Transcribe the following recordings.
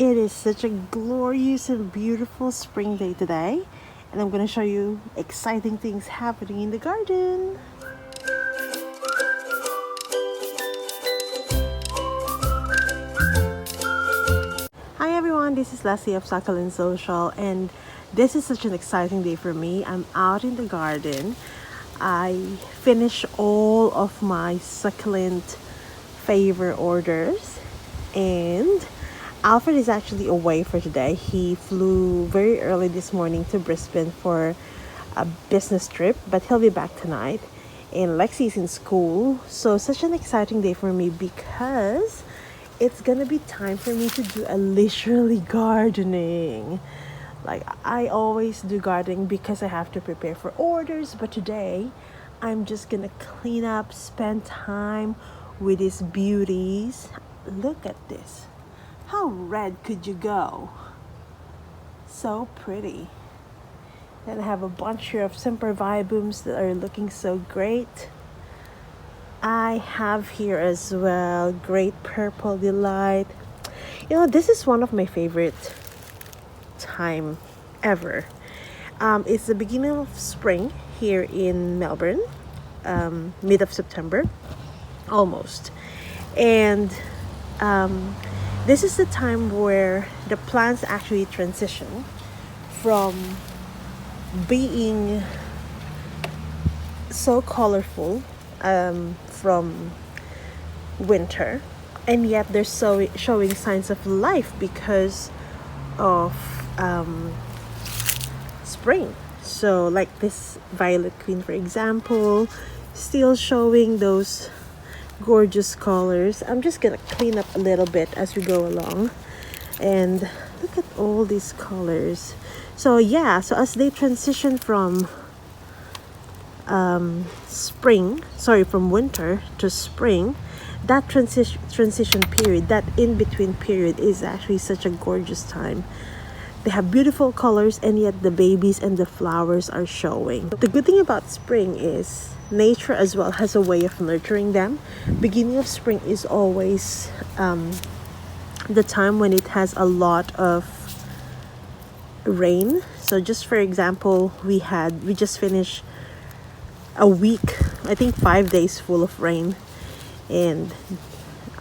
It is such a glorious and beautiful spring day today, and I'm going to show you exciting things happening in the garden. Hi everyone, this is Leslie of Succulent Social, and this is such an exciting day for me. I'm out in the garden. I finished all of my succulent favor orders, and Alfred is actually away for today. He flew very early this morning to Brisbane for a business trip, but he'll be back tonight. And Lexi's in school, so such an exciting day for me because it's gonna be time for me to do a leisurely gardening. Like, I always do gardening because I have to prepare for orders, but today I'm just gonna clean up, spend time with these beauties. Look at this. How red could you go? So pretty. Then I have a bunch here of Sempervibums that are looking so great. I have here as well Great Purple Delight. You know, this is one of my favorite time ever. It's the beginning of spring here in Melbourne, mid of September, almost. And this is the time where the plants actually transition from being so colorful from winter, and yet they're showing signs of life because of spring. So like this Violet Queen, for example, still showing those gorgeous colors. I'm just gonna clean up a little bit as we go along, and look at all these colors. So yeah, so as they transition from from winter to spring, that transition period, that in-between period, is actually such a gorgeous time. They have beautiful colors, and yet the babies and the flowers are showing. The good thing about spring is nature as well has a way of nurturing them. Beginning of spring is always the time when it has a lot of rain. So just for example, we just finished a week, I think 5 days full of rain, and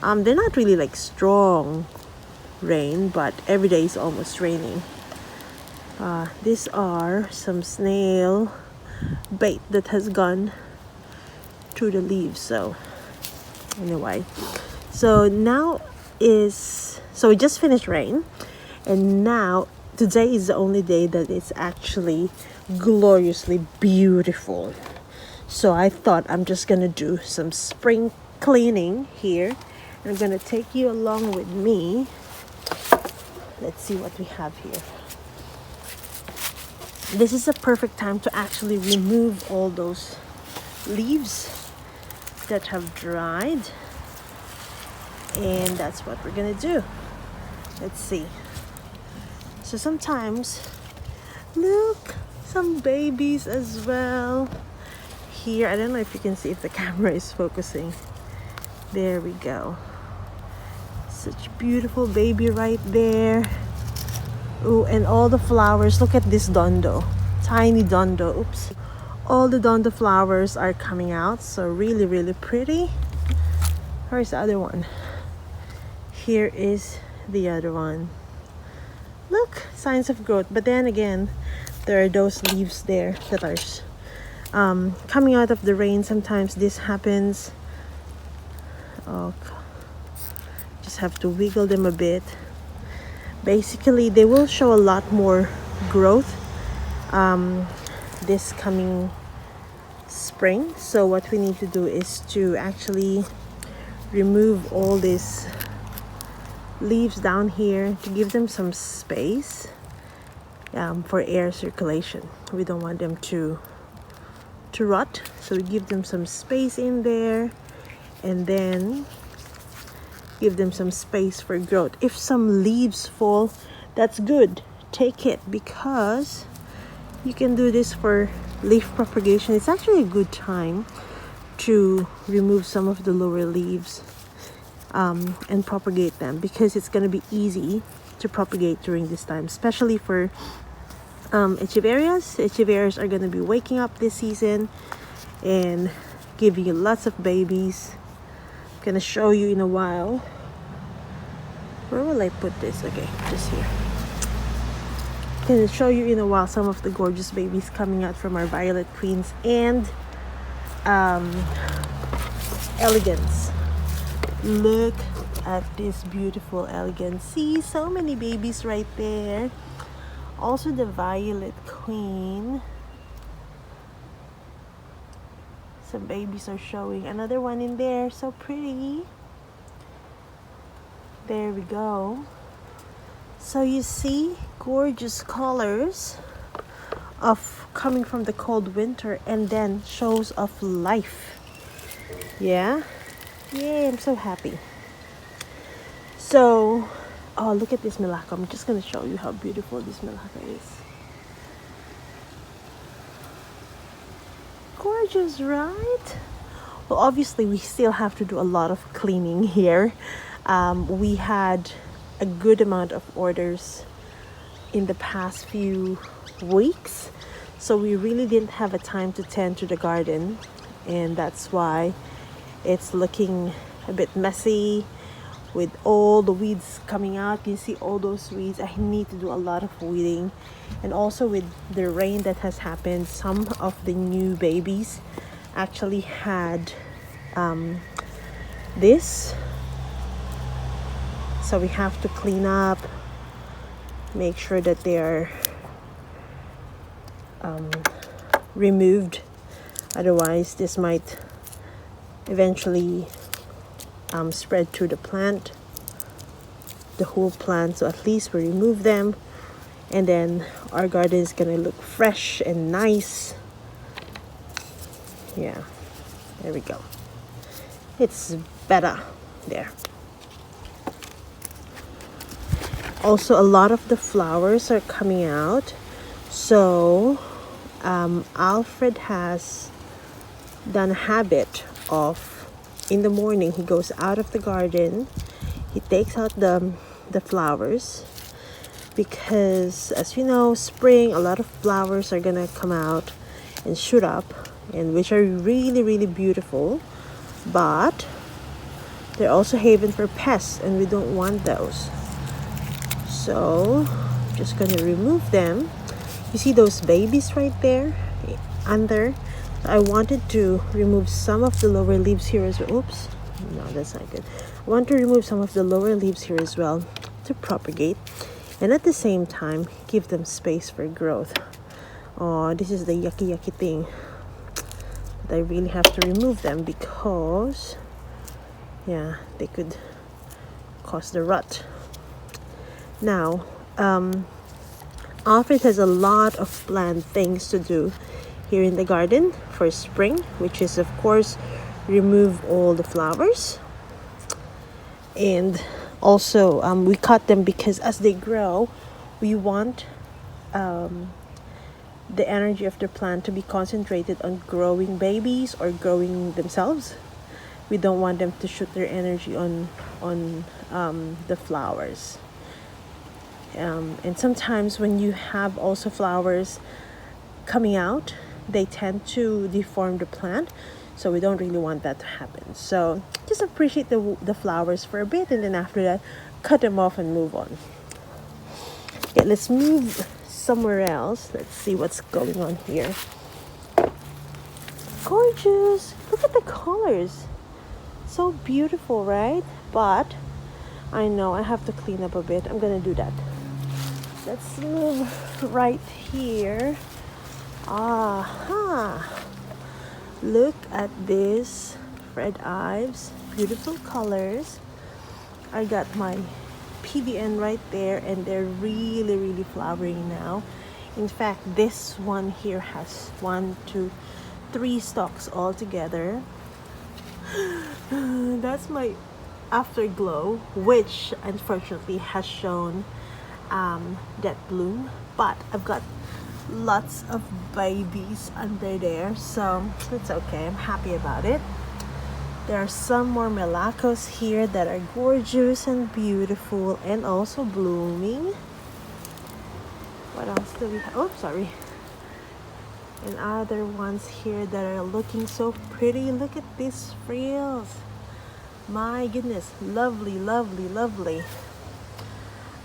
they're not really like strong rain, but every day is almost raining. These are some snail bait that has gone through the leaves. So anyway, so we just finished rain, and now today is the only day that it's actually gloriously beautiful. So I thought I'm just gonna do some spring cleaning here. I'm gonna take you along with me. Let's see what we have here. This is a perfect time to actually remove all those leaves that have dried, and that's what we're gonna do. Let's see. So sometimes, look, some babies as well here. I don't know if you can see, if the camera is focusing. There we go. Such beautiful baby right there. Oh, and all the flowers. Look at this dondo, tiny dondo. Oops. All the dondo flowers are coming out, so really, really pretty. Where's the other one? Here is the other one. Look, signs of growth. But then again, there are those leaves there that are coming out of the rain. Sometimes this happens. Oh, just have to wiggle them a bit. Basically, they will show a lot more growth this coming spring. So what we need to do is to actually remove all these leaves down here to give them some space for air circulation. We don't want them to rot, so we give them some space in there, and then give them some space for growth. If some leaves fall, that's good, take it, because you can do this for leaf propagation. It's actually a good time to remove some of the lower leaves and propagate them, because it's going to be easy to propagate during this time, especially for echeverias. Echeverias are going to be waking up this season and giving you lots of babies. I'm going to show you in a while. Where will I put this? Okay, just here. I'm going to show you in a while some of the gorgeous babies coming out from our violet queens and elegance. Look at this beautiful elegance. See, so many babies right there. Also the violet queen. Some babies are showing. Another one in there, so pretty. There we go. So you see, gorgeous colors of coming from the cold winter, and then shows of life. Yeah. Yay, I'm so happy. So, oh, look at this Melaka. I'm just going to show you how beautiful this Melaka is. Gorgeous, right? Well, obviously, we still have to do a lot of cleaning here. We had a good amount of orders in the past few weeks, so we really didn't have a time to tend to the garden, and that's why it's looking a bit messy with all the weeds coming out. You see all those weeds. I need to do a lot of weeding, and also with the rain that has happened, some of the new babies actually had this, so we have to clean up, make sure that they are removed. Otherwise this might eventually spread to the plant, the whole plant. So at least we remove them, and then our garden is gonna look fresh and nice. Yeah, there we go. It's better there. Also, a lot of the flowers are coming out. So Alfred has done a habit of, in the morning he goes out of the garden, he takes out the flowers, because as you know, spring, a lot of flowers are gonna come out and shoot up, and which are really, really beautiful, but they're also haven for pests, and we don't want those. So I'm just gonna remove them. You see those babies right there under? I wanted to remove some of the lower leaves here as well. Oops, no, that's not good. I want to remove some of the lower leaves here as well to propagate, and at the same time give them space for growth. Oh, this is the yucky thing, but I really have to remove them because, yeah, they could cause the rot. Now, Alfred has a lot of planned things to do here in the garden for spring, which is of course remove all the flowers, and also we cut them because as they grow, we want the energy of the plant to be concentrated on growing babies or growing themselves. We don't want them to shoot their energy on the flowers. And sometimes when you have also flowers coming out, they tend to deform the plant, so we don't really want that to happen. So just appreciate the flowers for a bit, and then after that cut them off and move on. Okay, let's move somewhere else. Let's see what's going on here. Gorgeous, look at the colors, so beautiful, right? But I know I have to clean up a bit. I'm gonna do that. Let's move right here. Aha! Look at this red ives, beautiful colors. I got my PBN right there, and they're really, really flowering now. In fact, this one here has 1, 2, 3 stalks all together. That's my afterglow, which unfortunately has shown that bloom, but I've got lots of babies under there, so it's okay. I'm happy about it. There are some more melacos here that are gorgeous and beautiful and also blooming. What else do we have? Oh, sorry. And other ones here that are looking so pretty. Look at these frills. My goodness, lovely, lovely, lovely.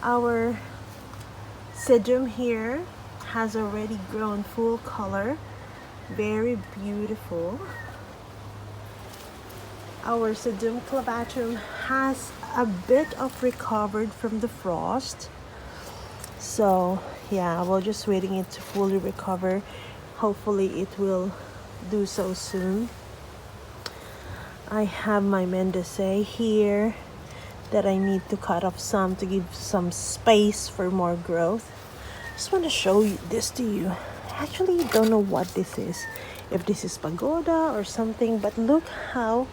Our sedum here has already grown full color. Very beautiful. Our sedum clavatum has a bit of recovered from the frost. So yeah, we're just waiting it to fully recover. Hopefully it will do so soon. I have my Mendoza here that I need to cut off some to give some space for more growth. Just want to show this to you. I actually don't know what this is, if this is pagoda or something, but look how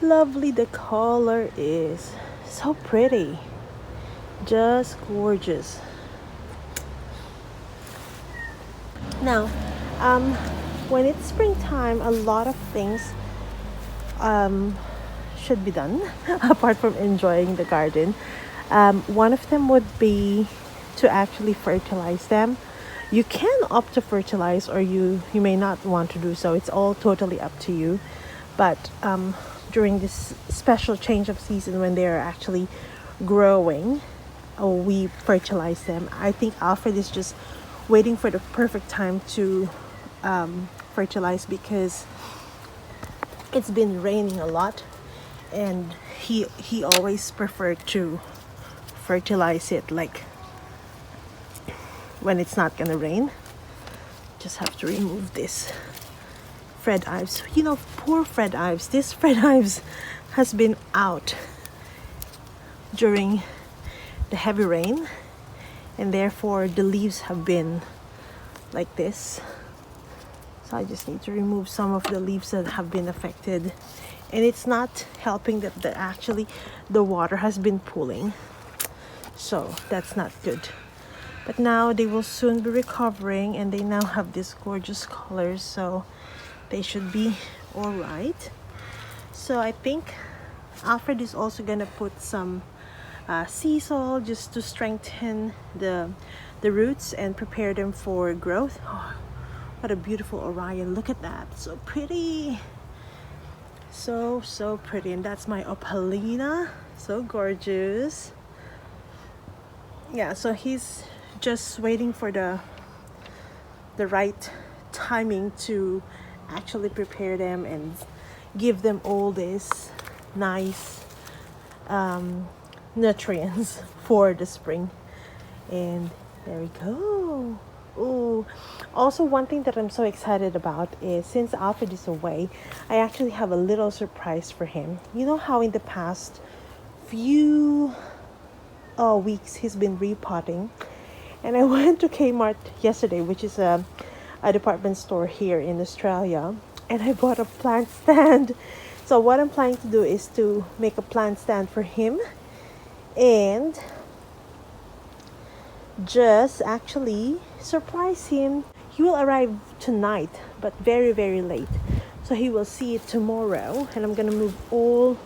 lovely the color is. So pretty, just gorgeous. Now when it's springtime, a lot of things should be done apart from enjoying the garden. One of them would be to actually fertilize them. You can opt to fertilize, or you may not want to do so. It's all totally up to you. But during this special change of season, when they are actually growing, we fertilize them. I think Alfred is just waiting for the perfect time to fertilize, because it's been raining a lot, and he always preferred to fertilize it like when it's not gonna rain. Just have to remove this Fred Ives. You know, poor Fred Ives. This Fred Ives has been out during the heavy rain, and therefore the leaves have been like this. So I just need to remove some of the leaves that have been affected, and it's not helping that actually the water has been pooling, so that's not good. But now they will soon be recovering, and they now have these gorgeous colors, so they should be all right. So I think Alfred is also gonna put some sea salt just to strengthen the roots and prepare them for growth. Oh, what a beautiful Orion. Look at that, so pretty. So pretty. And that's my Opalina, so gorgeous. Yeah, so he's just waiting for the right timing to actually prepare them and give them all this nice nutrients for the spring. And there we go. Oh, also one thing that I'm so excited about is, since Alfred is away, I actually have a little surprise for him. You know how in the past few weeks he's been repotting, and I went to Kmart yesterday, which is a department store here in Australia, and I bought a plant stand. So what I'm planning to do is to make a plant stand for him, and just actually surprise him. He will arrive tonight, but very, very late. So he will see it tomorrow, and I'm gonna move all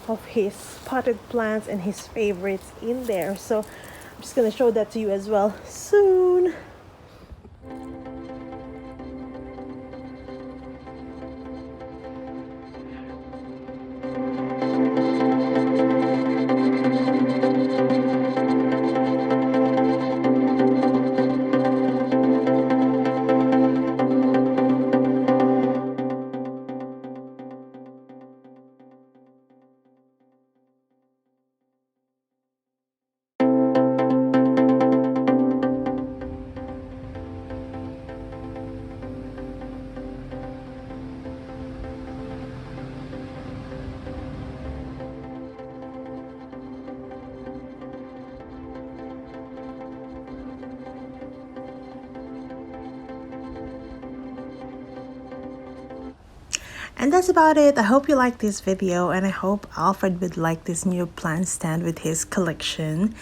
of his potted plants and his favorites in there. So I'm just gonna show that to you as well soon. And that's about it. I hope you liked this video, and I hope Alfred would like this new plant stand with his collection.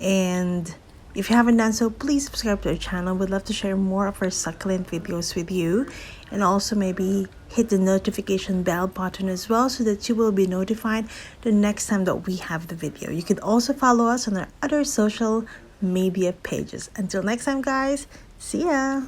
And If you haven't done so, please subscribe to our channel. We'd love to share more of our succulent videos with you, and also maybe hit the notification bell button as well so that you will be notified the next time that we have the video. You can also follow us on our other social media pages. Until next time, guys, see ya!